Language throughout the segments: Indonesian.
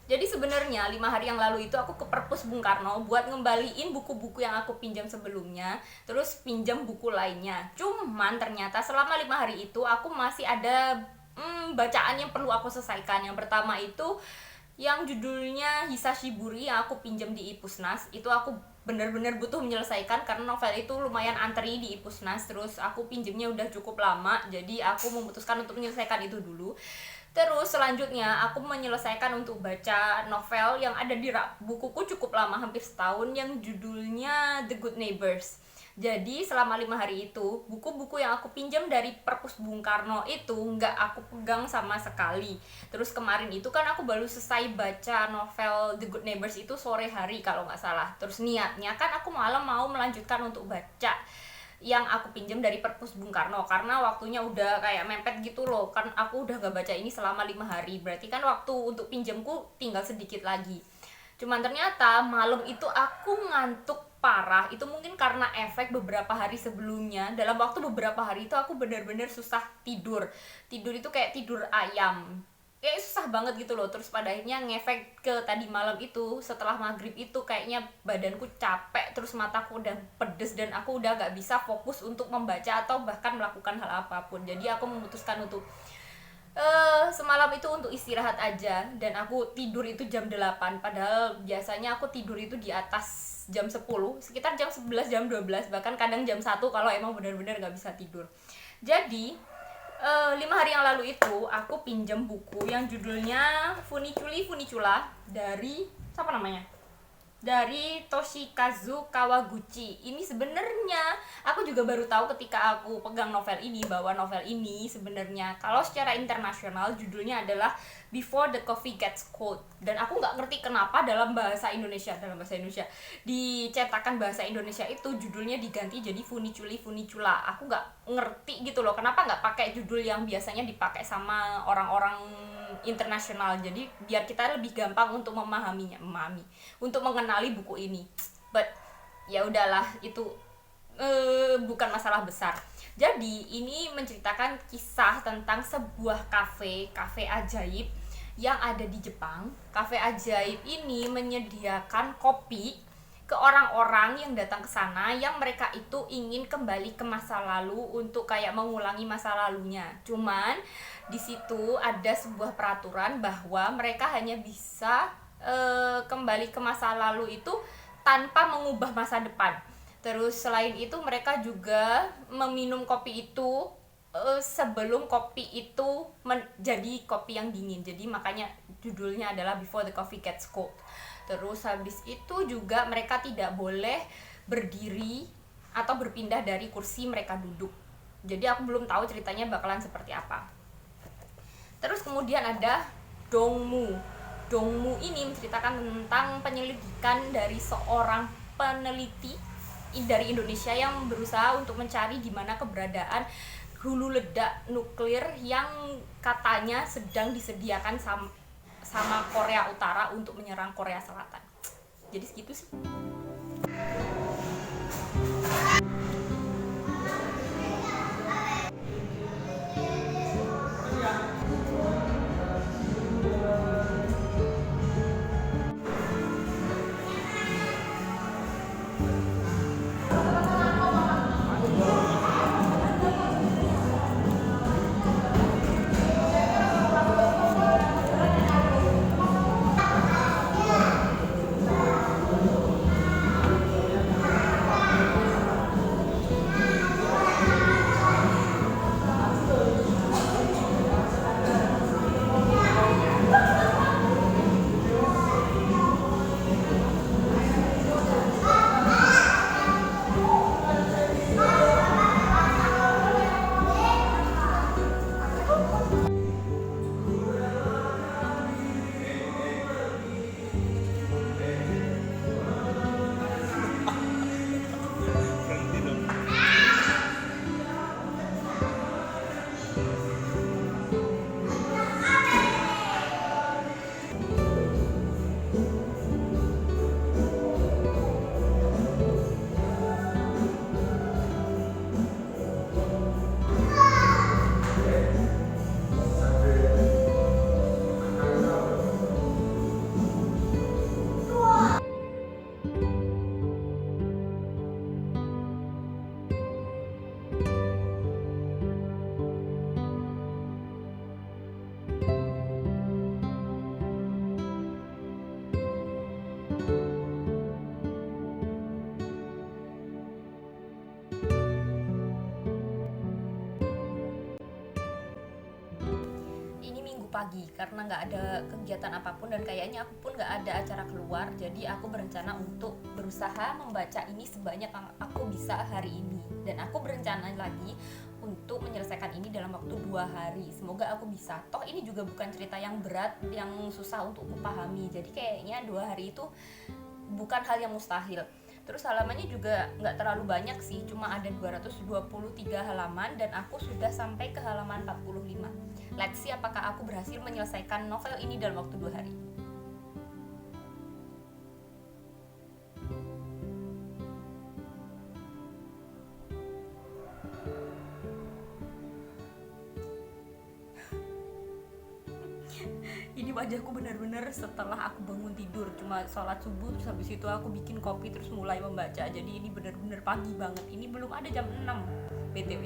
Jadi sebenarnya 5 hari yang lalu itu aku ke Perpus Bung Karno buat ngembaliin buku-buku yang aku pinjam sebelumnya, terus pinjam buku lainnya. Cuman ternyata selama 5 hari itu aku masih ada bacaan yang perlu aku selesaikan. Yang pertama itu yang judulnya Hisashiburi yang aku pinjam di Ipusnas. Itu aku bener-bener butuh menyelesaikan karena novel itu lumayan antri di Ipusnas, terus aku pinjemnya udah cukup lama, jadi aku memutuskan untuk menyelesaikan itu dulu. Terus selanjutnya aku menyelesaikan untuk baca novel yang ada di bukuku cukup lama, hampir setahun, yang judulnya The Good Neighbors. Jadi selama 5 hari itu, buku-buku yang aku pinjam dari Perpus Bung Karno itu nggak aku pegang sama sekali. Terus kemarin itu kan aku baru selesai baca novel The Good Neighbors itu sore hari kalau nggak salah. Terus niatnya kan aku malam mau melanjutkan untuk baca yang aku pinjam dari Perpus Bung Karno karena waktunya udah kayak mepet gitu loh, kan aku udah gak baca ini selama 5 hari, berarti kan waktu untuk pinjamku tinggal sedikit lagi. Cuman ternyata malam itu aku ngantuk parah. Itu mungkin karena efek beberapa hari sebelumnya. Dalam waktu beberapa hari itu aku benar-benar susah tidur. Tidur itu kayak tidur ayam, kayak susah banget gitu loh. Terus pada akhirnya ngefek ke tadi malam itu, setelah maghrib itu kayaknya badanku capek, terus mataku udah pedes dan aku udah gak bisa fokus untuk membaca atau bahkan melakukan hal apapun. Jadi aku memutuskan untuk semalam itu untuk istirahat aja, dan aku tidur itu jam 8, padahal biasanya aku tidur itu di atas jam 10, sekitar jam 11, jam 12, bahkan kadang jam 1 kalau emang benar-benar gak bisa tidur. Jadi 5 hari yang lalu itu aku pinjam buku yang judulnya Funicula dari siapa namanya? Dari Toshikazu Kawaguchi. Ini sebenarnya aku juga baru tahu ketika aku pegang novel ini, bahwa novel ini sebenarnya kalau secara internasional judulnya adalah Before the Coffee Gets Cold. Dan aku nggak ngerti kenapa dalam bahasa Indonesia di cetakan bahasa Indonesia itu judulnya diganti jadi Funicula. Aku nggak ngerti gitu loh, kenapa nggak pakai judul yang biasanya dipakai sama orang-orang internasional. Jadi biar kita lebih gampang untuk untuk mengenali buku ini. But ya udahlah, itu bukan masalah besar. Jadi ini menceritakan kisah tentang sebuah kafe ajaib yang ada di Jepang. Kafe ajaib ini menyediakan kopi ke orang-orang yang datang ke sana, yang mereka itu ingin kembali ke masa lalu untuk kayak mengulangi masa lalunya. Cuman di situ ada sebuah peraturan bahwa mereka hanya bisa kembali ke masa lalu itu tanpa mengubah masa depan. Terus selain itu mereka juga meminum kopi itu sebelum kopi itu menjadi kopi yang dingin. Jadi makanya judulnya adalah Before the Coffee Gets Cold. Terus habis itu juga mereka tidak boleh berdiri atau berpindah dari kursi mereka duduk. Jadi aku belum tahu ceritanya bakalan seperti apa. Terus kemudian ada Dongmu. Dongmu ini menceritakan tentang penyelidikan dari seorang peneliti dari Indonesia yang berusaha untuk mencari di mana keberadaan hulu ledak nuklir yang katanya sedang disediakan sama Korea Utara untuk menyerang Korea Selatan. Jadi segitu sih. pagi karena nggak ada kegiatan apapun dan kayaknya aku pun nggak ada acara keluar. Jadi aku berencana untuk berusaha membaca ini sebanyak yang aku bisa hari ini, dan aku berencana lagi untuk menyelesaikan ini dalam waktu 2 hari. Semoga aku bisa. Toh ini juga bukan cerita yang berat, yang susah untuk aku pahami. Jadi kayaknya 2 hari itu bukan hal yang mustahil. Terus halamannya juga nggak terlalu banyak sih, cuma ada 223 halaman dan aku sudah sampai ke halaman 45. Let's see apakah aku berhasil menyelesaikan novel ini dalam waktu 2 hari. Ini wajahku benar-benar setelah aku bangun tidur, cuma sholat subuh terus habis itu aku bikin kopi terus mulai membaca. Jadi ini benar-benar pagi banget. Ini belum ada jam 6 BTW.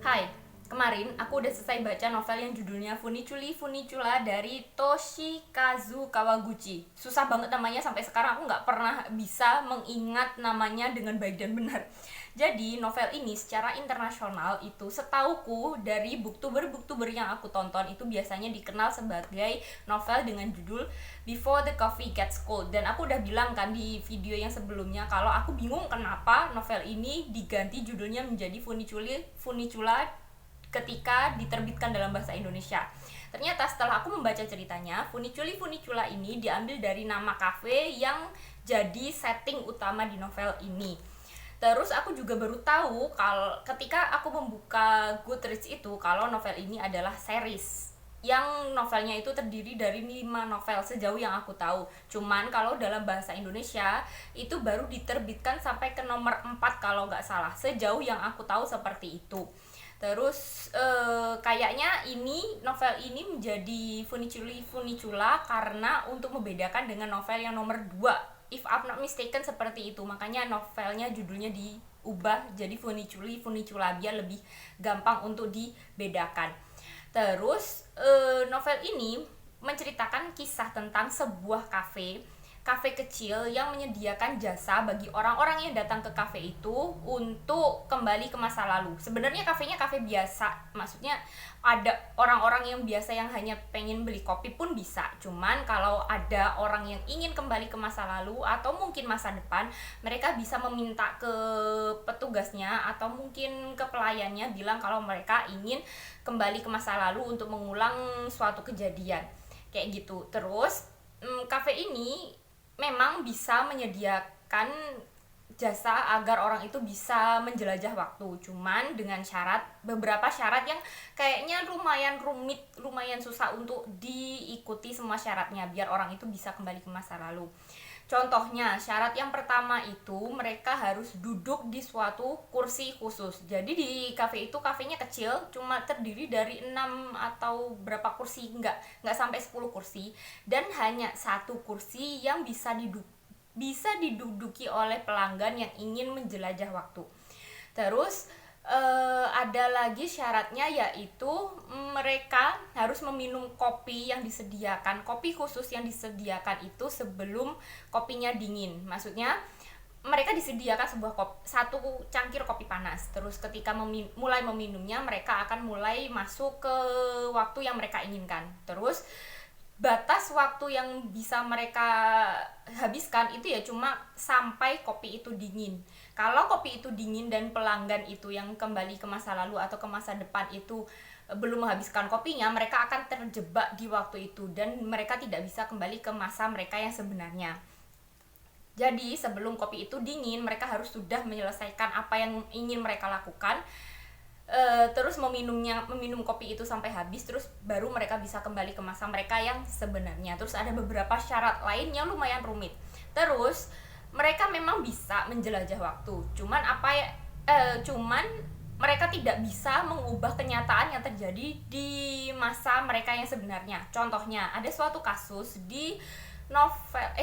Hai, kemarin aku udah selesai baca novel yang judulnya Funicula dari Toshikazu Kawaguchi. Susah banget namanya, sampai sekarang aku nggak pernah bisa mengingat namanya dengan baik dan benar. Jadi novel ini secara internasional itu setauku dari booktuber yang aku tonton itu biasanya dikenal sebagai novel dengan judul Before the Coffee Gets Cold. Dan aku udah bilang kan di video yang sebelumnya kalau aku bingung kenapa novel ini diganti judulnya menjadi Funicula ketika diterbitkan dalam bahasa Indonesia. Ternyata setelah aku membaca ceritanya, Funicula ini diambil dari nama kafe yang jadi setting utama di novel ini. Terus aku juga baru tahu kalau ketika aku membuka Goodreads itu kalau novel ini adalah series yang novelnya itu terdiri dari 5 novel sejauh yang aku tahu. Cuman kalau dalam bahasa Indonesia itu baru diterbitkan sampai ke nomor 4 kalau nggak salah, sejauh yang aku tahu seperti itu. Terus kayaknya novel ini menjadi Funicula karena untuk membedakan dengan novel yang nomor 2, if I'm not mistaken seperti itu. Makanya novelnya judulnya diubah jadi Funicula biar lebih gampang untuk dibedakan. Terus novel ini menceritakan kisah tentang sebuah kafe kecil yang menyediakan jasa bagi orang-orang yang datang ke kafe itu untuk kembali ke masa lalu. Sebenarnya kafenya kafe biasa, maksudnya ada orang-orang yang biasa yang hanya pengen beli kopi pun bisa. Cuman kalau ada orang yang ingin kembali ke masa lalu atau mungkin masa depan, mereka bisa meminta ke petugasnya atau mungkin ke pelayannya bilang kalau mereka ingin kembali ke masa lalu untuk mengulang suatu kejadian kayak gitu. Terus kafe ini memang bisa menyediakan jasa agar orang itu bisa menjelajah waktu, cuman dengan beberapa syarat yang kayaknya lumayan rumit, lumayan susah untuk diikuti semua syaratnya biar orang itu bisa kembali ke masa lalu. Contohnya, syarat yang pertama itu mereka harus duduk di suatu kursi khusus. Jadi di kafe itu, kafenya kecil, cuma terdiri dari 6 atau berapa kursi, nggak sampai 10 kursi, dan hanya satu kursi yang bisa diduduki oleh pelanggan yang ingin menjelajah waktu. Terus ada lagi syaratnya, yaitu mereka harus meminum kopi khusus yang disediakan itu sebelum kopinya dingin. Maksudnya mereka disediakan satu cangkir kopi panas. Terus ketika mulai meminumnya, mereka akan mulai masuk ke waktu yang mereka inginkan. Terus batas waktu yang bisa mereka habiskan itu ya cuma sampai kopi itu dingin. Kalau kopi itu dingin dan pelanggan itu yang kembali ke masa lalu atau ke masa depan itu belum menghabiskan kopinya, mereka akan terjebak di waktu itu dan mereka tidak bisa kembali ke masa mereka yang sebenarnya. Jadi sebelum kopi itu dingin, mereka harus sudah menyelesaikan apa yang ingin mereka lakukan. terus meminum kopi itu sampai habis, terus baru mereka bisa kembali ke masa mereka yang sebenarnya. Terus ada beberapa syarat lain yang lumayan rumit. Terus mereka memang bisa menjelajah waktu, cuman mereka tidak bisa mengubah kenyataan yang terjadi di masa mereka yang sebenarnya. Contohnya ada suatu kasus di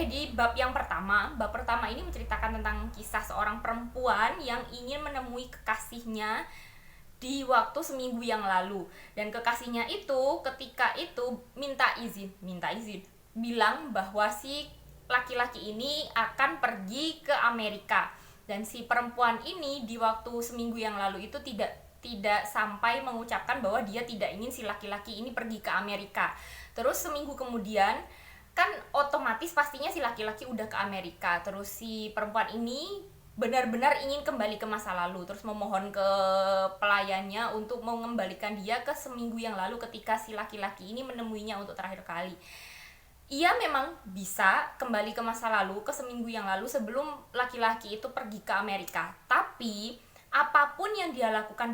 di bab yang pertama. Bab pertama ini menceritakan tentang kisah seorang perempuan yang ingin menemui kekasihnya di waktu seminggu yang lalu, dan kekasihnya itu ketika itu minta izin bilang bahwa si laki-laki ini akan pergi ke Amerika, dan si perempuan ini di waktu seminggu yang lalu itu tidak sampai mengucapkan bahwa dia tidak ingin si laki-laki ini pergi ke Amerika. Terus seminggu kemudian kan otomatis pastinya si laki-laki udah ke Amerika, terus si perempuan ini benar-benar ingin kembali ke masa lalu, terus memohon ke pelayannya untuk mengembalikan dia ke seminggu yang lalu ketika si laki-laki ini menemuinya untuk terakhir kali. Ia memang bisa kembali ke masa lalu, ke seminggu yang lalu sebelum laki-laki itu pergi ke Amerika. Tapi apapun yang dia lakukan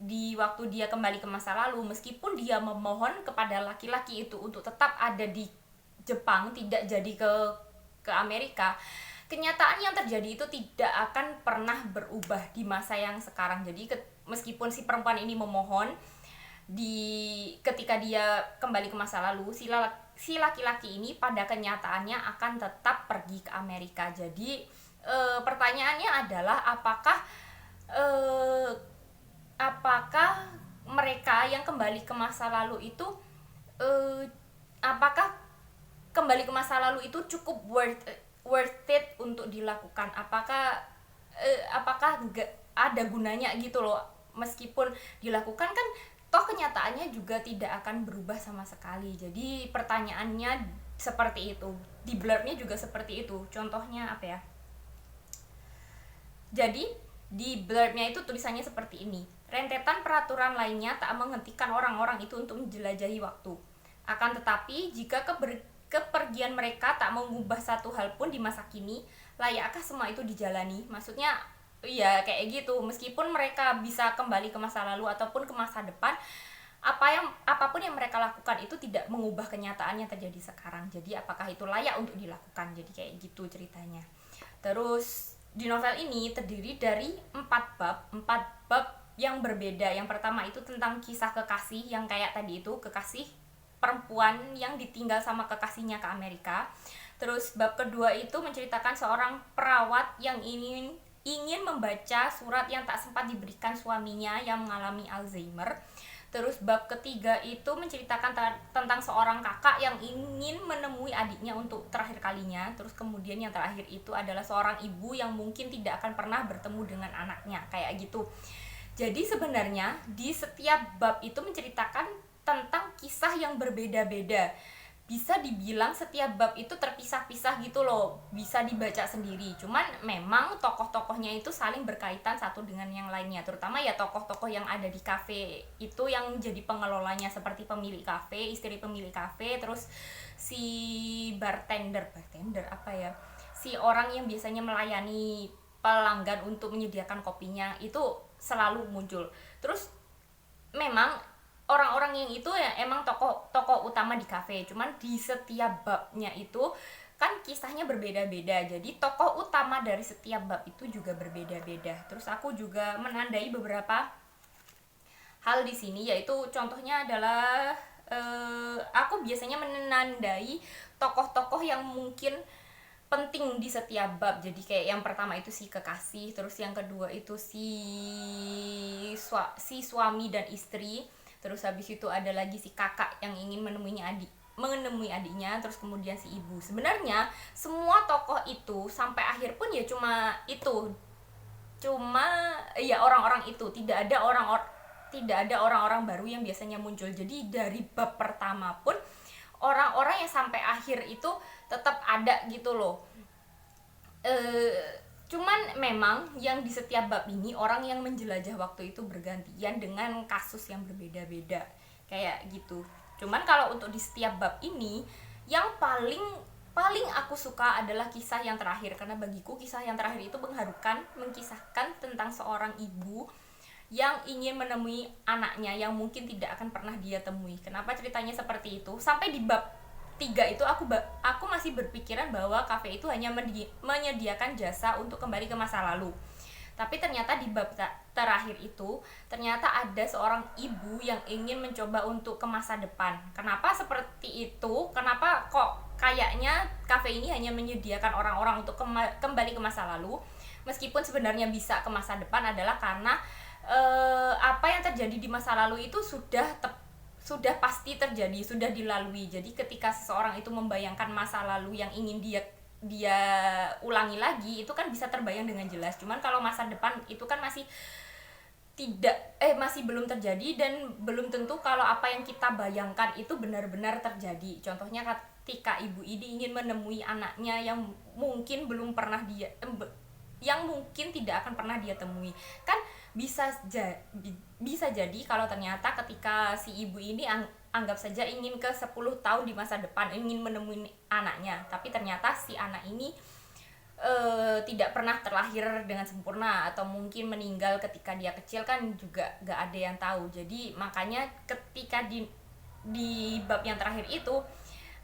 di waktu dia kembali ke masa lalu, meskipun dia memohon kepada laki-laki itu untuk tetap ada di Jepang, tidak jadi ke Amerika, kenyataan yang terjadi itu tidak akan pernah berubah di masa yang sekarang. Jadi meskipun si perempuan ini memohon ketika dia kembali ke masa lalu, si laki-laki ini pada kenyataannya akan tetap pergi ke Amerika. Jadi pertanyaannya adalah apakah mereka yang kembali ke masa lalu itu apakah kembali ke masa lalu itu cukup worth it untuk dilakukan? Apakah nggak ada gunanya gitu loh, meskipun dilakukan kan toh kenyataannya juga tidak akan berubah sama sekali. Jadi pertanyaannya seperti itu. Di blurb-nya juga seperti itu. Contohnya apa ya? Jadi di blurb-nya itu tulisannya seperti ini: rentetan peraturan lainnya tak menghentikan orang-orang itu untuk menjelajahi waktu. Akan tetapi jika kepergian mereka tak mengubah satu hal pun di masa kini, layakkah semua itu dijalani? Maksudnya ya kayak gitu, meskipun mereka bisa kembali ke masa lalu ataupun ke masa depan, apapun yang mereka lakukan itu tidak mengubah kenyataan yang terjadi sekarang. Jadi apakah itu layak untuk dilakukan? Jadi kayak gitu ceritanya. Terus di novel ini terdiri dari 4 bab yang berbeda. Yang pertama itu tentang kisah kekasih yang kayak tadi itu, kekasih perempuan yang ditinggal sama kekasihnya ke Amerika. Terus bab kedua itu menceritakan seorang perawat yang ingin membaca surat yang tak sempat diberikan suaminya yang mengalami Alzheimer. Terus bab ketiga itu menceritakan tentang seorang kakak yang ingin menemui adiknya untuk terakhir kalinya. Terus kemudian yang terakhir itu adalah seorang ibu yang mungkin tidak akan pernah bertemu dengan anaknya, kayak gitu. Jadi sebenarnya di setiap bab itu menceritakan tentang kisah yang berbeda-beda. Bisa dibilang setiap bab itu terpisah-pisah gitu loh, bisa dibaca sendiri. Cuman memang tokoh-tokohnya itu saling berkaitan satu dengan yang lainnya. Terutama ya tokoh-tokoh yang ada di kafe itu yang jadi pengelolanya, seperti pemilik kafe, istri pemilik kafe, terus si bartender apa ya? Si orang yang biasanya melayani pelanggan untuk menyediakan kopinya itu selalu muncul. Terus memang orang-orang yang itu ya emang tokoh utama di kafe, cuman di setiap babnya itu kan kisahnya berbeda-beda, jadi tokoh utama dari setiap bab itu juga berbeda-beda. Terus aku juga menandai beberapa hal di sini, yaitu contohnya adalah aku biasanya menandai tokoh-tokoh yang mungkin penting di setiap bab. Jadi kayak yang pertama itu si kekasih, terus yang kedua itu si suami dan istri. Terus habis itu ada lagi si kakak yang ingin menemui adiknya, terus kemudian si ibu. Sebenarnya semua tokoh itu sampai akhir pun ya cuma ya orang-orang itu, tidak ada orang-orang baru yang biasanya muncul. Jadi dari bab pertama pun orang-orang yang sampai akhir itu tetap ada gitu loh. Cuman memang yang di setiap bab ini orang yang menjelajah waktu itu bergantian dengan kasus yang berbeda-beda kayak gitu. Cuman kalau untuk di setiap bab ini yang paling aku suka adalah kisah yang terakhir, karena bagiku kisah yang terakhir itu mengharukan, mengkisahkan tentang seorang ibu yang ingin menemui anaknya yang mungkin tidak akan pernah dia temui. Kenapa ceritanya seperti itu? Sampai di bab 3 itu aku masih berpikiran bahwa kafe itu hanya menyediakan jasa untuk kembali ke masa lalu. Tapi ternyata di bab terakhir itu ternyata ada seorang ibu yang ingin mencoba untuk ke masa depan. Kenapa seperti itu? Kenapa kok kayaknya kafe ini hanya menyediakan orang-orang untuk kembali ke masa lalu, meskipun sebenarnya bisa ke masa depan, adalah karena apa yang terjadi di masa lalu itu sudah pasti terjadi, sudah dilalui. Jadi ketika seseorang itu membayangkan masa lalu yang ingin dia ulangi lagi, itu kan bisa terbayang dengan jelas. Cuman kalau masa depan itu kan masih belum terjadi, dan belum tentu kalau apa yang kita bayangkan itu benar-benar terjadi. Contohnya ketika ibu ini ingin menemui anaknya yang mungkin tidak akan pernah dia temui, kan bisa jadi kalau ternyata ketika si ibu ini anggap saja ingin ke 10 tahun di masa depan, ingin menemui anaknya, tapi ternyata si anak ini tidak pernah terlahir dengan sempurna, atau mungkin meninggal ketika dia kecil, kan juga gak ada yang tahu. Jadi makanya ketika di bab yang terakhir itu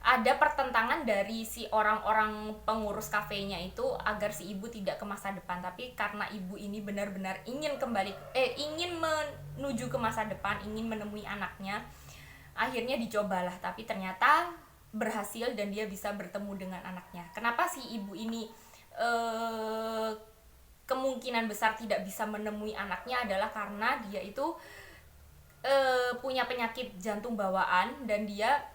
ada pertentangan dari si orang-orang pengurus kafenya itu agar si ibu tidak ke masa depan, tapi karena ibu ini benar-benar ingin menuju ke masa depan, ingin menemui anaknya, akhirnya dicobalah, tapi ternyata berhasil dan dia bisa bertemu dengan anaknya. Kenapa si ibu ini kemungkinan besar tidak bisa menemui anaknya adalah karena dia itu punya penyakit jantung bawaan, dan dia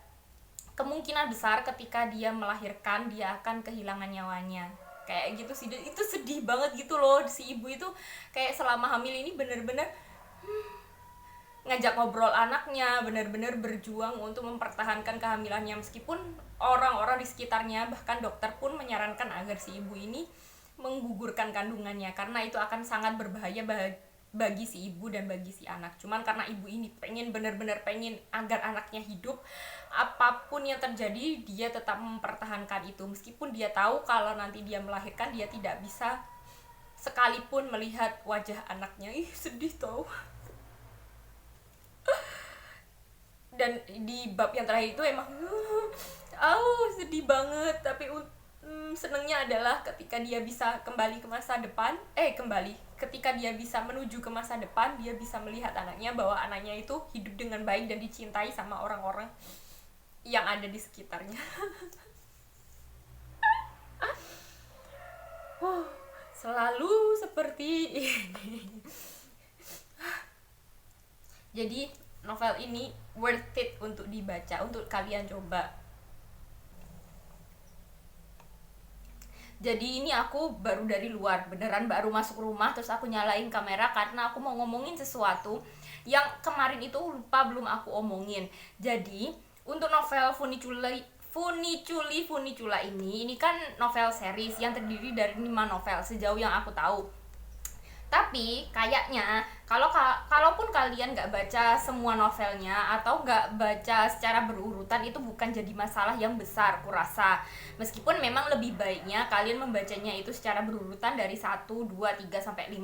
kemungkinan besar ketika dia melahirkan dia akan kehilangan nyawanya. Kayak gitu sih, itu sedih banget gitu loh. Si ibu itu kayak selama hamil ini bener-bener ngajak ngobrol anaknya, bener-bener berjuang untuk mempertahankan kehamilannya, meskipun orang-orang di sekitarnya, bahkan dokter pun menyarankan agar si ibu ini menggugurkan kandungannya, karena itu akan sangat berbahaya bagi si ibu dan bagi si anak. Cuman karena ibu ini benar-benar pengen agar anaknya hidup, apapun yang terjadi dia tetap mempertahankan itu, meskipun dia tahu kalau nanti dia melahirkan dia tidak bisa sekalipun melihat wajah anaknya. Sedih tau. Dan di bab yang terakhir itu emang sedih banget, tapi senengnya adalah ketika dia bisa kembali ke masa depan, ketika dia bisa menuju ke masa depan, dia bisa melihat anaknya, bahwa anaknya itu hidup dengan baik dan dicintai sama orang-orang yang ada di sekitarnya. Selalu seperti ini. Jadi novel ini worth it untuk dibaca, untuk kalian coba. Jadi ini aku baru dari luar, beneran baru masuk rumah, terus aku nyalain kamera karena aku mau ngomongin sesuatu yang kemarin itu lupa belum aku omongin. Jadi untuk novel Funicula ini kan novel series yang terdiri dari 5 novel sejauh yang aku tahu. Tapi kayaknya kalaupun kalian gak baca semua novelnya atau gak baca secara berurutan, itu bukan jadi masalah yang besar kurasa. Meskipun memang lebih baiknya kalian membacanya itu secara berurutan dari 1, 2, 3, sampai 5.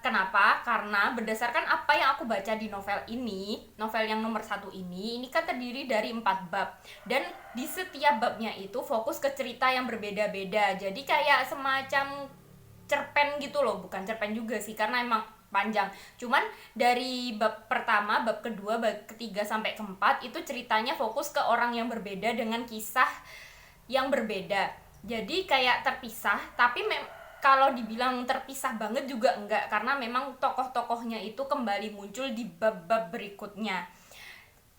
Kenapa? Karena berdasarkan apa yang aku baca di novel yang nomor 1 ini kan terdiri dari 4 bab. Dan di setiap babnya itu fokus ke cerita yang berbeda-beda. Jadi kayak semacam cerpen gitu loh, bukan cerpen juga sih karena emang panjang. Cuman dari bab pertama, bab kedua, bab ketiga sampai keempat itu ceritanya fokus ke orang yang berbeda dengan kisah yang berbeda. Jadi kayak terpisah, tapi kalau dibilang terpisah banget juga enggak, karena memang tokoh-tokohnya itu kembali muncul di bab-bab berikutnya.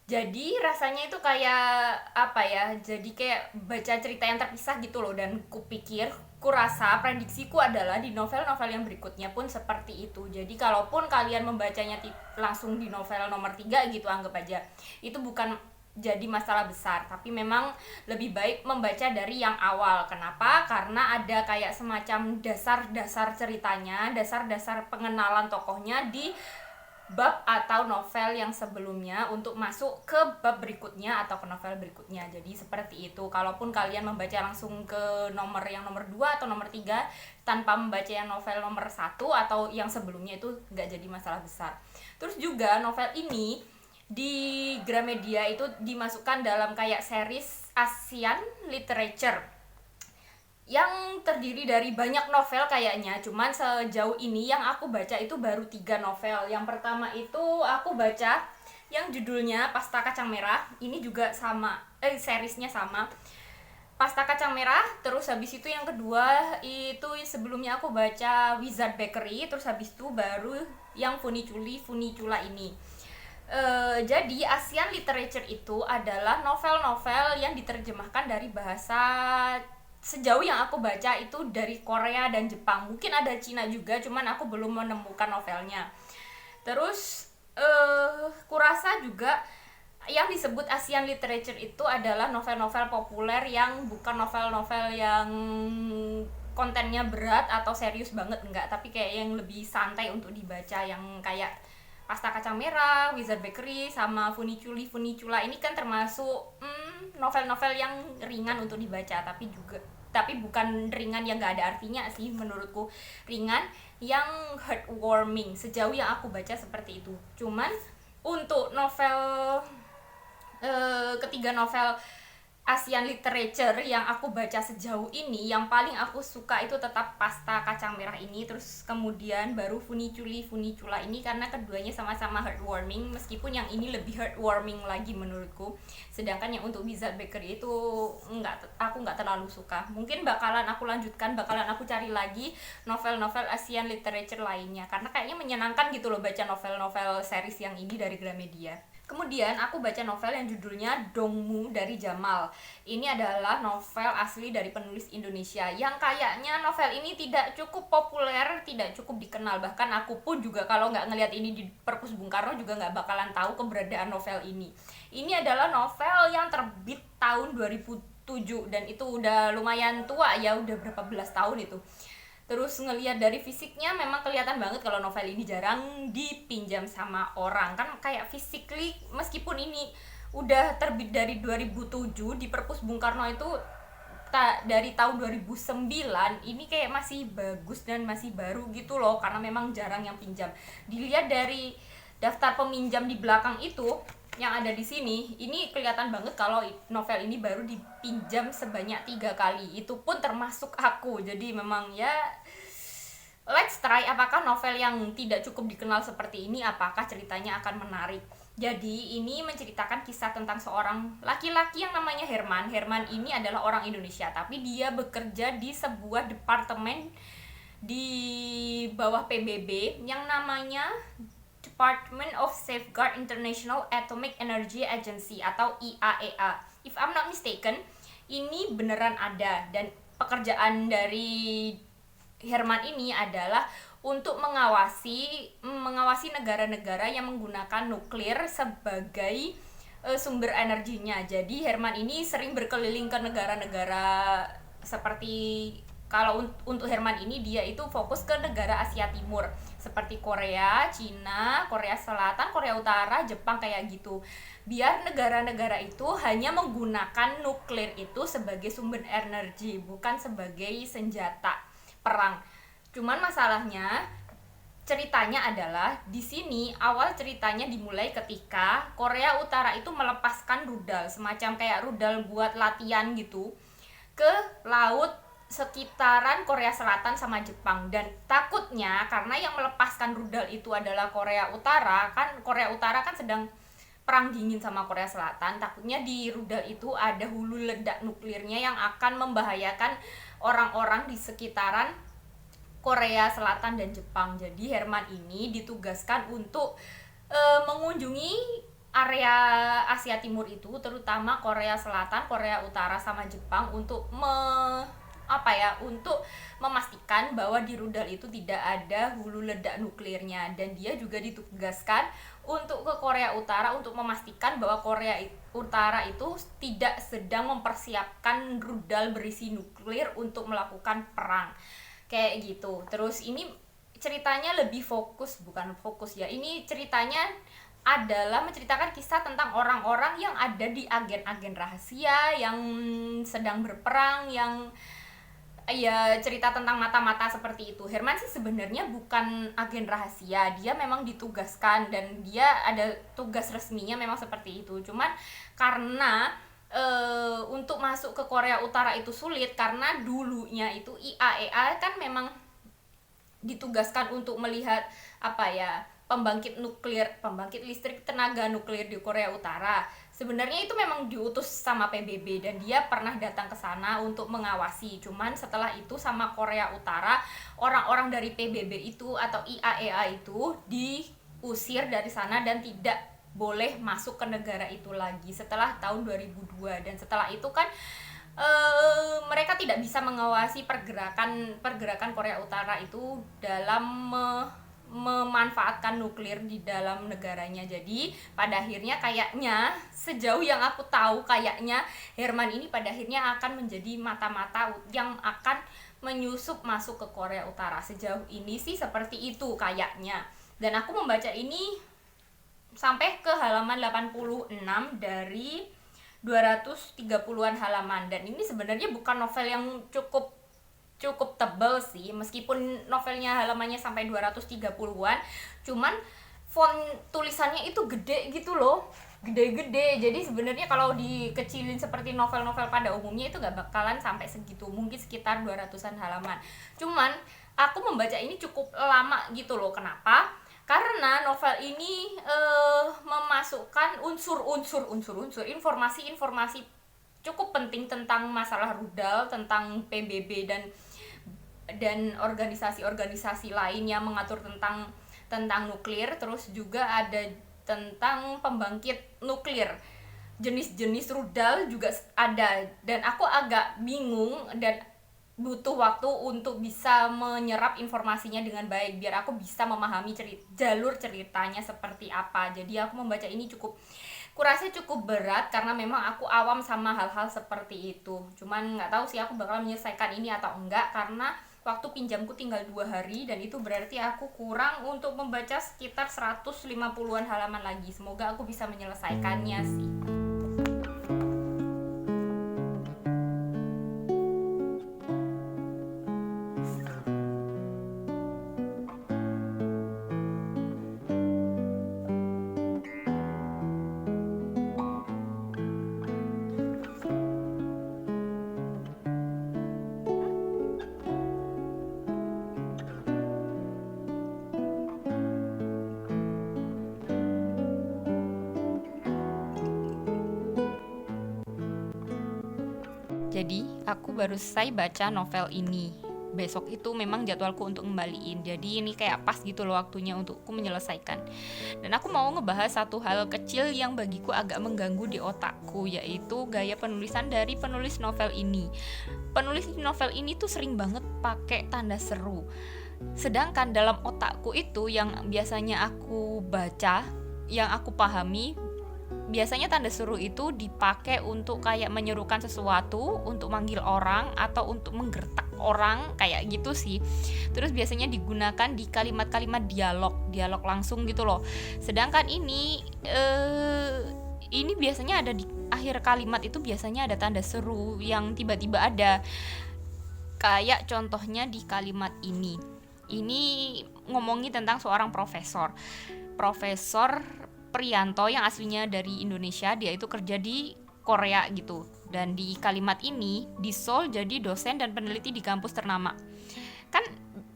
Jadi rasanya itu kayak apa ya, jadi kayak baca cerita yang terpisah gitu loh. Dan kurasa prediksiku adalah di novel-novel yang berikutnya pun seperti itu. Jadi kalaupun kalian membacanya langsung di novel nomor 3 gitu, anggap aja itu bukan jadi masalah besar, tapi memang lebih baik membaca dari yang awal. Kenapa? Karena ada kayak semacam dasar-dasar ceritanya, dasar-dasar pengenalan tokohnya di bab atau novel yang sebelumnya untuk masuk ke bab berikutnya atau ke novel berikutnya. Jadi seperti itu. Kalaupun kalian membaca langsung ke nomor yang nomor 2 atau nomor 3 tanpa membaca yang novel nomor 1 atau yang sebelumnya, itu nggak jadi masalah besar. Terus juga novel ini di Gramedia itu dimasukkan dalam kayak series Asian Literature yang terdiri dari banyak novel kayaknya. Cuman sejauh ini yang aku baca itu baru 3 novel. Yang pertama itu aku baca yang judulnya Pasta Kacang Merah. Ini juga sama, seriesnya sama, Pasta Kacang Merah. Terus habis itu yang kedua itu sebelumnya aku baca Wizard Bakery. Terus habis itu baru yang Funicula ini. Jadi Asian Literature itu adalah novel-novel yang diterjemahkan dari bahasa, sejauh yang aku baca itu dari Korea dan Jepang. Mungkin ada Cina juga, cuman aku belum menemukan novelnya. Terus kurasa juga yang disebut Asian Literature itu adalah novel-novel populer yang bukan novel-novel yang kontennya berat atau serius banget, enggak, tapi kayak yang lebih santai untuk dibaca, yang kayak Pasta Kacang Merah, Wizard Bakery, sama Funicula ini kan termasuk novel-novel yang ringan untuk dibaca, tapi bukan ringan yang gak ada artinya sih menurutku, ringan yang heartwarming sejauh yang aku baca seperti itu. Cuman untuk novel ketiga novel Asian Literature yang aku baca sejauh ini, yang paling aku suka itu tetap Pasta Kacang Merah ini, terus kemudian baru Funicula ini, karena keduanya sama-sama heartwarming, meskipun yang ini lebih heartwarming lagi menurutku. Sedangkan yang untuk Wizard Bakery itu aku nggak terlalu suka. Mungkin bakalan aku cari lagi novel-novel Asian Literature lainnya, karena kayaknya menyenangkan gitu loh baca novel-novel series yang ini dari Gramedia. Kemudian aku baca novel yang judulnya Dongmu dari Jamal. Ini adalah novel asli dari penulis Indonesia yang kayaknya novel ini tidak cukup populer, tidak cukup dikenal. Bahkan aku pun juga kalau nggak ngelihat ini di Perpus Bung Karno juga nggak bakalan tahu keberadaan novel ini. Ini adalah novel yang terbit tahun 2007 dan itu udah lumayan tua ya, udah berapa belas tahun itu. Terus ngelihat dari fisiknya memang kelihatan banget kalau novel ini jarang dipinjam sama orang. Kan kayak physically, meskipun ini udah terbit dari 2007 di Perpus Bung Karno itu dari tahun 2009, ini kayak masih bagus dan masih baru gitu loh, karena memang jarang yang pinjam. Dilihat dari daftar peminjam di belakang itu yang ada di sini, ini kelihatan banget kalau novel ini baru dipinjam sebanyak 3 kali. Itu pun termasuk aku. Jadi memang ya, let's try apakah novel yang tidak cukup dikenal seperti ini, apakah ceritanya akan menarik. Jadi ini menceritakan kisah tentang seorang laki-laki yang namanya Herman. Herman ini adalah orang Indonesia, tapi dia bekerja di sebuah departemen di bawah PBB yang namanya Department of Safeguard International Atomic Energy Agency atau IAEA. If I'm not mistaken, ini beneran ada, dan pekerjaan dari Herman ini adalah untuk mengawasi negara-negara yang menggunakan nuklir sebagai sumber energinya. Jadi Herman ini sering berkeliling ke negara-negara seperti, kalau untuk Herman ini dia itu fokus ke negara Asia Timur seperti Korea, Cina, Korea Selatan, Korea Utara, Jepang, kayak gitu. Biar negara-negara itu hanya menggunakan nuklir itu sebagai sumber energi, bukan sebagai senjata perang. Cuman masalahnya, ceritanya adalah di sini awal ceritanya dimulai ketika Korea Utara itu melepaskan rudal, semacam kayak rudal buat latihan gitu, ke laut sekitaran Korea Selatan sama Jepang. Dan takutnya karena yang melepaskan rudal itu adalah Korea Utara kan sedang perang dingin sama Korea Selatan, takutnya di rudal itu ada hulu ledak nuklirnya yang akan membahayakan orang-orang di sekitaran Korea Selatan dan Jepang. Jadi Herman ini ditugaskan untuk mengunjungi area Asia Timur itu, terutama Korea Selatan, Korea Utara sama Jepang, untuk untuk memastikan bahwa di rudal itu tidak ada hulu ledak nuklirnya. Dan dia juga ditugaskan untuk ke Korea Utara untuk memastikan bahwa Korea Utara itu tidak sedang mempersiapkan rudal berisi nuklir untuk melakukan perang, kayak gitu. Terus ini ceritanya lebih bukan fokus ya, ini ceritanya adalah menceritakan kisah tentang orang-orang yang ada di agen-agen rahasia yang sedang berperang, yang ya cerita tentang mata-mata seperti itu. Herman sih sebenarnya bukan agen rahasia, dia memang ditugaskan dan dia ada tugas resminya memang seperti itu. Cuman karena untuk masuk ke Korea Utara itu sulit karena dulunya itu IAEA kan memang ditugaskan untuk melihat pembangkit listrik tenaga nuklir di Korea Utara. Sebenarnya itu memang diutus sama PBB dan dia pernah datang ke sana untuk mengawasi. Cuman setelah itu sama Korea Utara, orang-orang dari PBB itu atau IAEA itu diusir dari sana dan tidak boleh masuk ke negara itu lagi setelah tahun 2002. Dan setelah itu kan mereka tidak bisa mengawasi pergerakan Korea Utara itu dalam memanfaatkan nuklir di dalam negaranya. Jadi pada akhirnya kayaknya sejauh yang aku tahu kayaknya Herman ini pada akhirnya akan menjadi mata-mata yang akan menyusup masuk ke Korea Utara. Sejauh ini sih seperti itu kayaknya. Dan aku membaca ini sampai ke halaman 86 dari 230-an halaman, dan ini sebenarnya bukan novel yang cukup tebal sih, meskipun novelnya halamannya sampai 230-an, cuman font tulisannya itu gede gitu loh, gede-gede. Jadi sebenarnya kalau dikecilin seperti novel-novel pada umumnya itu gak bakalan sampai segitu, mungkin sekitar 200-an halaman. Cuman aku membaca ini cukup lama gitu loh. Kenapa? Karena novel ini memasukkan unsur-unsur informasi-informasi cukup penting tentang masalah rudal, tentang PBB dan organisasi-organisasi lain yang mengatur tentang nuklir. Terus juga ada tentang pembangkit nuklir, jenis-jenis rudal juga ada, dan aku agak bingung dan butuh waktu untuk bisa menyerap informasinya dengan baik biar aku bisa memahami jalur ceritanya seperti apa. Jadi aku membaca ini kurasa cukup berat karena memang aku awam sama hal-hal seperti itu. Cuman nggak tahu sih aku bakal menyelesaikan ini atau enggak karena waktu pinjamku tinggal 2 hari dan itu berarti aku kurang untuk membaca sekitar 150-an halaman lagi. Semoga aku bisa menyelesaikannya sih. Jadi aku baru selesai baca novel ini. Besok itu memang jadwalku untuk ngembaliin. Jadi ini kayak pas gitu loh waktunya untukku menyelesaikan. Dan aku mau ngebahas satu hal kecil yang bagiku agak mengganggu di otakku, yaitu gaya penulisan dari penulis novel ini. Penulis novel ini tuh sering banget pakai tanda seru. Sedangkan dalam otakku itu yang biasanya aku baca, yang aku pahami, biasanya tanda seru itu dipakai untuk kayak menyerukan sesuatu, untuk manggil orang atau untuk menggertak orang kayak gitu sih. Terus biasanya digunakan di kalimat-kalimat dialog langsung gitu loh. Sedangkan ini biasanya ada di akhir kalimat itu, biasanya ada tanda seru yang tiba-tiba ada. Kayak contohnya di kalimat ini. Ini ngomongin tentang seorang Profesor Priyanto yang aslinya dari Indonesia, dia itu kerja di Korea gitu. Dan di kalimat ini, di Seoul jadi dosen dan peneliti di kampus ternama. Kan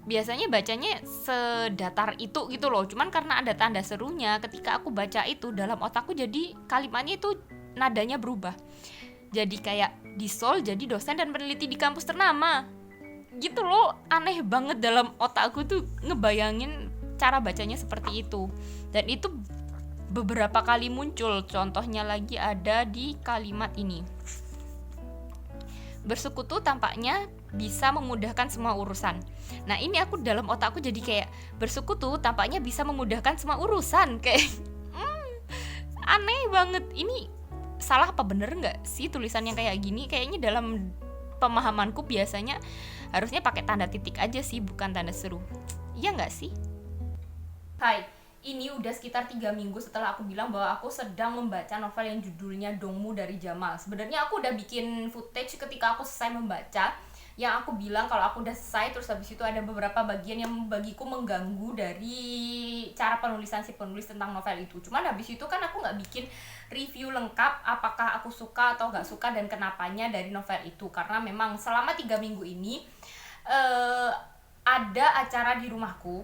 biasanya bacanya sedatar itu gitu loh. Cuman karena ada tanda serunya, ketika aku baca itu dalam otakku jadi kalimatnya itu nadanya berubah. Jadi kayak di Seoul jadi dosen dan peneliti di kampus ternama. Gitu loh, aneh banget dalam otakku tuh ngebayangin cara bacanya seperti itu. Dan itu beberapa kali muncul, contohnya lagi ada di kalimat ini. Bersekutu tampaknya bisa memudahkan semua urusan. Nah ini aku dalam otakku jadi kayak bersekutu tampaknya bisa memudahkan semua urusan. Kayak aneh banget. Ini salah apa bener gak sih tulisan yang kayak gini? Kayaknya dalam pemahamanku biasanya harusnya pakai tanda titik aja sih, bukan tanda seru. Iya nggak sih? Hai, ini udah sekitar 3 minggu setelah aku bilang bahwa aku sedang membaca novel yang judulnya Dongmu dari Jamal. Sebenarnya aku udah bikin footage ketika aku selesai membaca, yang aku bilang kalau aku udah selesai, terus habis itu ada beberapa bagian yang bagiku mengganggu dari cara penulisan si penulis tentang novel itu. Cuman habis itu kan aku nggak bikin review lengkap apakah aku suka atau nggak suka dan kenapanya dari novel itu, karena memang selama 3 minggu ini eh, ada acara di rumahku.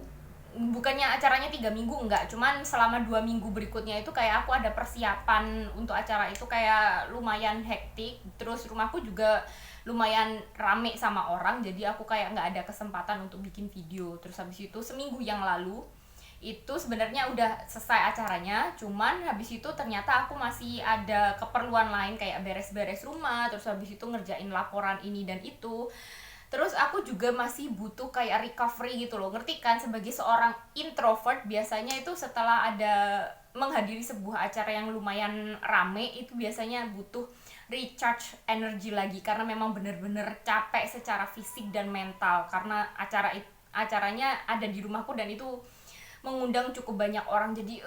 Bukannya acaranya 3 minggu, enggak, cuman selama 2 minggu berikutnya itu kayak aku ada persiapan untuk acara itu, kayak lumayan hektik. Terus rumahku juga lumayan rame sama orang, jadi aku kayak nggak ada kesempatan untuk bikin video. Terus habis itu seminggu yang lalu itu sebenarnya udah selesai acaranya, cuman habis itu ternyata aku masih ada keperluan lain kayak beres-beres rumah, terus habis itu ngerjain laporan ini dan itu. Terus aku juga masih butuh kayak recovery gitu loh, ngerti kan, sebagai seorang introvert biasanya itu setelah ada menghadiri sebuah acara yang lumayan rame itu biasanya butuh recharge energi lagi, karena memang bener-bener capek secara fisik dan mental, karena acaranya ada di rumahku dan itu mengundang cukup banyak orang, jadi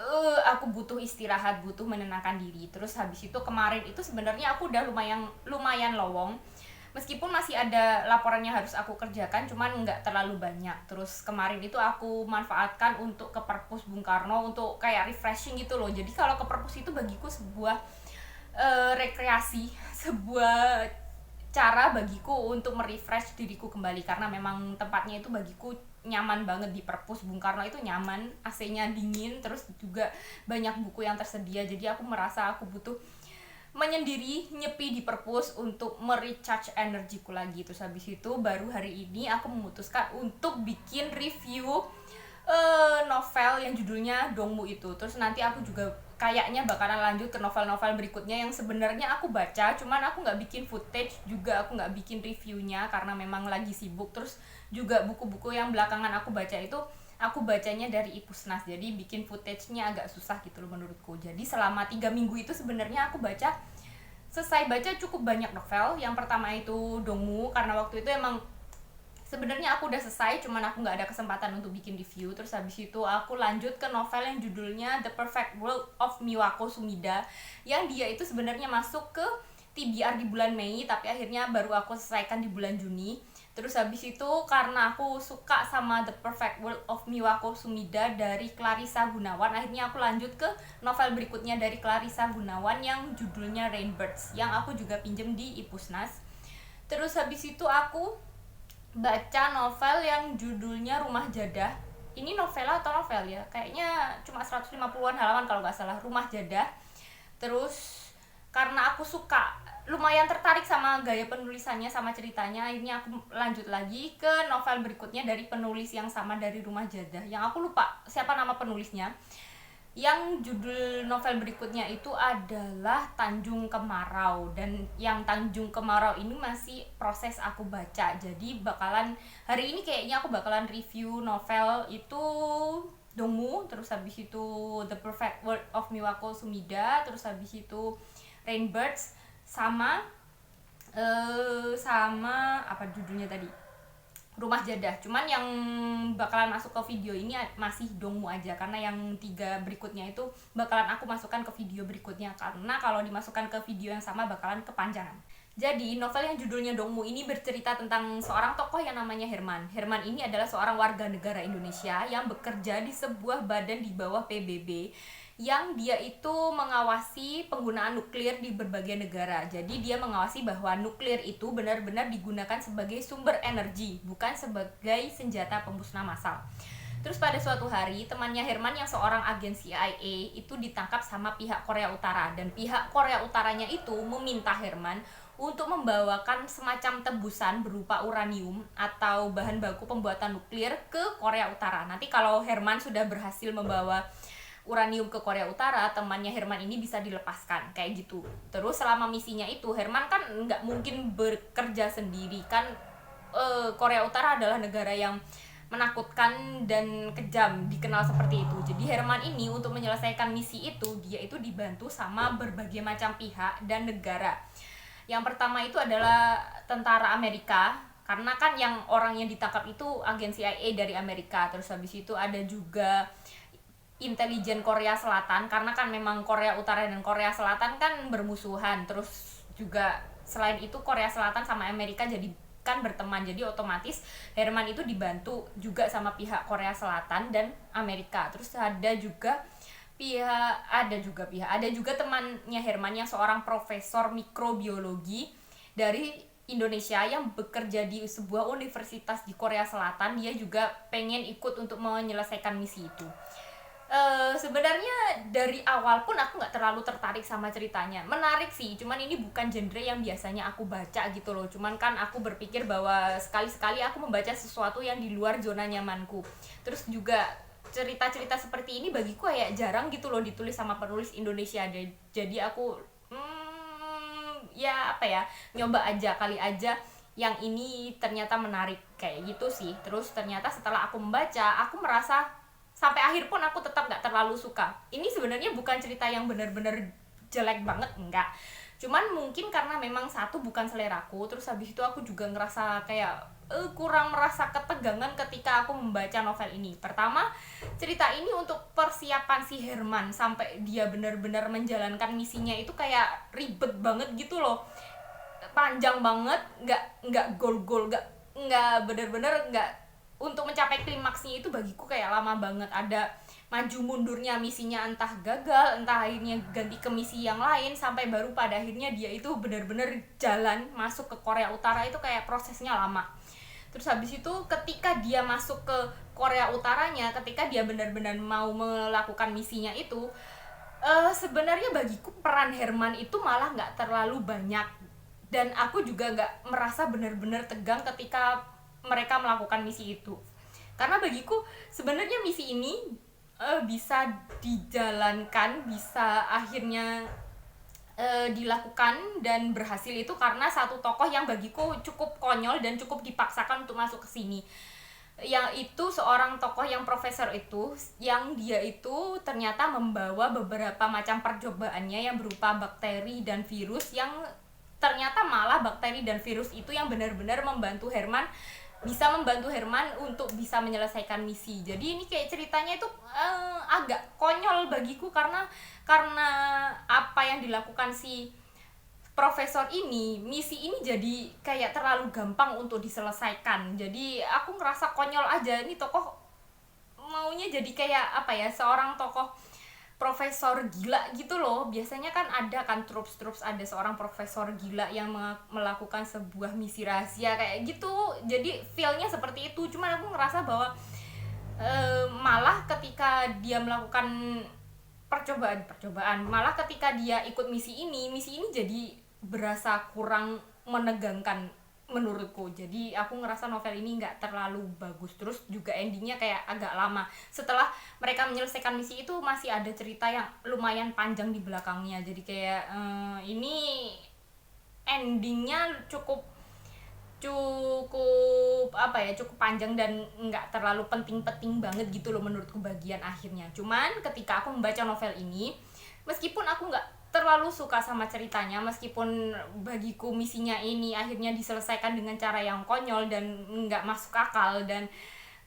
aku butuh istirahat, butuh menenangkan diri. Terus habis itu kemarin itu sebenarnya aku udah lumayan lowong, meskipun masih ada laporan yang harus aku kerjakan, cuman nggak terlalu banyak. Terus kemarin itu aku manfaatkan untuk ke Perpus Bung Karno untuk kayak refreshing gitu loh. Jadi kalau ke Perpus itu bagiku sebuah rekreasi, sebuah cara bagiku untuk merefresh diriku kembali, karena memang tempatnya itu bagiku nyaman banget. Di Perpus Bung Karno itu nyaman, AC-nya dingin, terus juga banyak buku yang tersedia, jadi aku merasa aku butuh menyendiri, nyepi di Perpus untuk merecharge energiku lagi. Terus habis itu baru hari ini aku memutuskan untuk bikin review novel yang judulnya Dongmu itu. Terus nanti aku juga kayaknya bakalan lanjut ke novel-novel berikutnya yang sebenarnya aku baca, cuman aku nggak bikin footage juga, aku nggak bikin reviewnya karena memang lagi sibuk. Terus juga buku-buku yang belakangan aku baca itu aku bacanya dari Ipusnas, jadi bikin footage-nya agak susah gitu loh menurutku. Jadi selama 3 minggu itu sebenarnya aku selesai baca cukup banyak novel. Yang pertama itu Dongmu, karena waktu itu emang sebenarnya aku udah selesai, cuman aku nggak ada kesempatan untuk bikin review. Terus habis itu aku lanjut ke novel yang judulnya The Perfect World of Miwako Sumida, yang dia itu sebenarnya masuk ke TBR di bulan Mei, tapi akhirnya baru aku selesaikan di bulan Juni. Terus habis itu karena aku suka sama The Perfect World of Miwako Sumida dari Clarissa Gunawan, akhirnya aku lanjut ke novel berikutnya dari Clarissa Gunawan yang judulnya Rainbirds, yang aku juga pinjem di Ipusnas. Terus habis itu aku baca novel yang judulnya Rumah Jadah. Ini novela atau novel ya? Kayaknya cuma 150-an halaman kalau nggak salah, Rumah Jadah. Terus karena aku suka, lumayan tertarik sama gaya penulisannya, sama ceritanya, akhirnya aku lanjut lagi ke novel berikutnya dari penulis yang sama dari Rumah Jadah, yang aku lupa siapa nama penulisnya. Yang judul novel berikutnya itu adalah Tanjung Kemarau, dan yang Tanjung Kemarau ini masih proses aku baca, jadi bakalan hari ini kayaknya aku bakalan review novel itu Dongmu, terus habis itu The Perfect World of Miwako Sumida, terus habis itu Rainbirds, sama sama apa judulnya tadi, Rumah Jadah. Cuman yang bakalan masuk ke video ini masih Dongmu aja, karena yang 3 berikutnya itu bakalan aku masukkan ke video berikutnya, karena kalau dimasukkan ke video yang sama bakalan kepanjangan. Jadi novel yang judulnya Dongmu ini bercerita tentang seorang tokoh yang namanya Herman. Herman ini adalah seorang warga negara Indonesia yang bekerja di sebuah badan di bawah PBB, yang dia itu mengawasi penggunaan nuklir di berbagai negara. Jadi dia mengawasi bahwa nuklir itu benar-benar digunakan sebagai sumber energi, bukan sebagai senjata pemusnah massal. Terus pada suatu hari, temannya Herman yang seorang agen CIA itu ditangkap sama pihak Korea Utara, dan pihak Korea Utaranya itu meminta Herman untuk membawakan semacam tebusan berupa uranium atau bahan baku pembuatan nuklir ke Korea Utara. Nanti kalau Herman sudah berhasil membawa uranium ke Korea Utara, temannya Herman ini bisa dilepaskan, kayak gitu. Terus selama misinya itu, Herman kan nggak mungkin bekerja sendiri kan. Korea Utara adalah negara yang menakutkan dan kejam, dikenal seperti itu. Jadi Herman ini untuk menyelesaikan misi itu, dia itu dibantu sama berbagai macam pihak dan negara. Yang pertama itu adalah tentara Amerika, karena kan yang orang yang ditangkap itu agen CIA dari Amerika. Terus habis itu ada juga intelijen Korea Selatan, karena kan memang Korea Utara dan Korea Selatan kan bermusuhan. Terus juga selain itu Korea Selatan sama Amerika jadi kan berteman, jadi otomatis Herman itu dibantu juga sama pihak Korea Selatan dan Amerika. Terus ada juga temannya Herman yang seorang profesor mikrobiologi dari Indonesia yang bekerja di sebuah universitas di Korea Selatan. Dia juga pengen ikut untuk menyelesaikan misi itu. Sebenarnya dari awal pun aku nggak terlalu tertarik sama ceritanya. Menarik sih, cuman ini bukan genre yang biasanya aku baca gitu loh. Cuman kan aku berpikir bahwa sekali-sekali aku membaca sesuatu yang di luar zona nyamanku. Terus juga cerita-cerita seperti ini bagiku kayak jarang gitu loh ditulis sama penulis Indonesia. Jadi aku ya apa ya, nyoba aja, kali aja yang ini ternyata menarik kayak gitu sih. Terus ternyata setelah aku membaca, aku merasa sampai akhir pun aku tetap gak terlalu suka. Ini sebenarnya bukan cerita yang benar-benar jelek banget, enggak. Cuman mungkin karena memang satu bukan seleraku, terus habis itu aku juga ngerasa kayak kurang merasa ketegangan ketika aku membaca novel ini. Pertama, cerita ini untuk persiapan si Herman sampai dia benar-benar menjalankan misinya itu kayak ribet banget gitu loh. Panjang banget, nggak gol-gol, nggak benar-benar nggak, untuk mencapai klimaksnya itu bagiku kayak lama banget. Ada maju mundurnya misinya, entah gagal, entah akhirnya ganti ke misi yang lain, sampai baru pada akhirnya dia itu benar-benar jalan masuk ke Korea Utara. Itu kayak prosesnya lama. Terus habis itu ketika dia masuk ke Korea Utaranya, ketika dia benar-benar mau melakukan misinya itu, sebenarnya bagiku peran Herman itu malah nggak terlalu banyak, dan aku juga nggak merasa benar-benar tegang ketika mereka melakukan misi itu. Karena bagiku sebenarnya misi ini bisa dijalankan, bisa akhirnya dilakukan dan berhasil itu karena satu tokoh yang bagiku cukup konyol dan cukup dipaksakan untuk masuk ke sini. Yang itu seorang tokoh yang profesor itu, yang dia itu ternyata membawa beberapa macam percobaannya yang berupa bakteri dan virus, yang ternyata malah bakteri dan virus itu yang benar-benar membantu Herman untuk bisa menyelesaikan misi. Jadi ini kayak ceritanya itu agak konyol bagiku karena apa yang dilakukan si profesor ini, misi ini jadi kayak terlalu gampang untuk diselesaikan. Jadi aku ngerasa konyol aja, ini tokoh maunya jadi kayak apa ya, seorang tokoh profesor gila gitu loh. Biasanya kan ada kan troops ada seorang profesor gila yang melakukan sebuah misi rahasia kayak gitu. Jadi feel-nya seperti itu. Cuman aku ngerasa bahwa malah ketika dia melakukan percobaan, malah ketika dia ikut misi ini jadi berasa kurang menegangkan menurutku. Jadi aku ngerasa novel ini nggak terlalu bagus. Terus juga endingnya kayak agak lama. Setelah mereka menyelesaikan misi itu masih ada cerita yang lumayan panjang di belakangnya. Jadi kayak ini endingnya cukup cukup panjang dan nggak terlalu penting-penting banget gitu loh menurutku bagian akhirnya. Cuman ketika aku membaca novel ini, meskipun aku nggak terlalu suka sama ceritanya, meskipun bagiku misinya ini akhirnya diselesaikan dengan cara yang konyol dan nggak masuk akal dan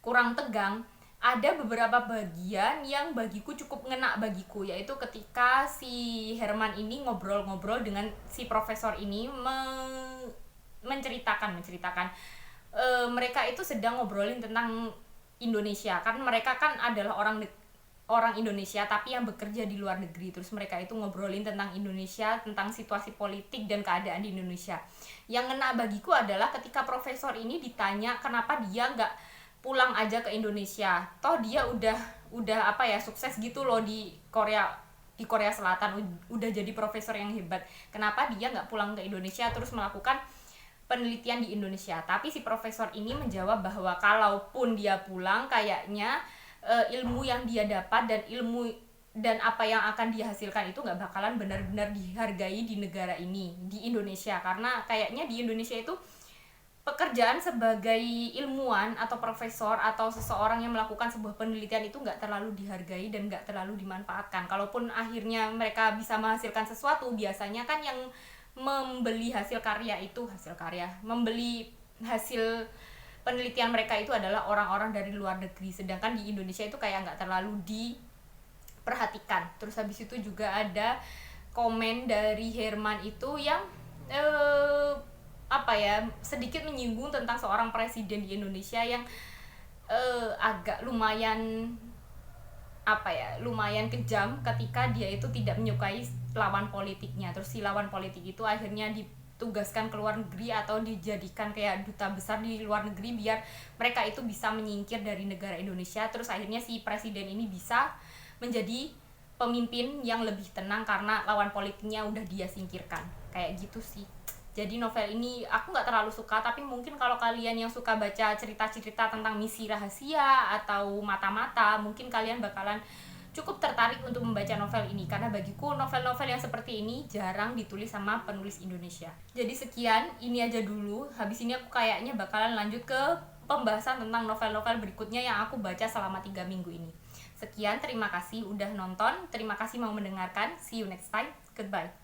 kurang tegang, ada beberapa bagian yang bagiku cukup ngena bagiku, yaitu ketika si Herman ini ngobrol-ngobrol dengan si profesor ini menceritakan mereka itu sedang ngobrolin tentang Indonesia. Kan mereka kan adalah orang Indonesia tapi yang bekerja di luar negeri. Terus mereka itu ngobrolin tentang Indonesia, tentang situasi politik dan keadaan di Indonesia. Yang ngena bagiku adalah ketika profesor ini ditanya kenapa dia nggak pulang aja ke Indonesia. Toh dia udah apa ya, sukses gitu loh di Korea Selatan, udah jadi profesor yang hebat. Kenapa dia nggak pulang ke Indonesia terus melakukan penelitian di Indonesia? Tapi si profesor ini menjawab bahwa kalaupun dia pulang, kayaknya ilmu yang dia dapat dan apa yang akan dihasilkan itu nggak bakalan benar-benar dihargai di negara ini, di Indonesia. Karena kayaknya di Indonesia itu pekerjaan sebagai ilmuwan atau profesor atau seseorang yang melakukan sebuah penelitian itu nggak terlalu dihargai dan nggak terlalu dimanfaatkan. Kalaupun akhirnya mereka bisa menghasilkan sesuatu, biasanya kan yang membeli membeli hasil penelitian mereka itu adalah orang-orang dari luar negeri, sedangkan di Indonesia itu kayak nggak terlalu diperhatikan. Terus habis itu juga ada komen dari Herman itu yang sedikit menyinggung tentang seorang presiden di Indonesia yang agak lumayan kejam ketika dia itu tidak menyukai lawan politiknya. Terus si lawan politik itu akhirnya ditugaskan ke luar negeri atau dijadikan kayak duta besar di luar negeri biar mereka itu bisa menyingkir dari negara Indonesia. Terus akhirnya si presiden ini bisa menjadi pemimpin yang lebih tenang karena lawan politiknya udah dia singkirkan. Kayak gitu sih. Jadi novel ini aku nggak terlalu suka, tapi mungkin kalau kalian yang suka baca cerita-cerita tentang misi rahasia atau mata-mata, mungkin kalian bakalan cukup tertarik untuk membaca novel ini, karena bagiku novel-novel yang seperti ini jarang ditulis sama penulis Indonesia. Jadi sekian, ini aja dulu. Habis ini aku kayaknya bakalan lanjut ke pembahasan tentang novel-novel berikutnya yang aku baca selama 3 minggu ini. Sekian, terima kasih udah nonton, terima kasih mau mendengarkan. See you next time, goodbye.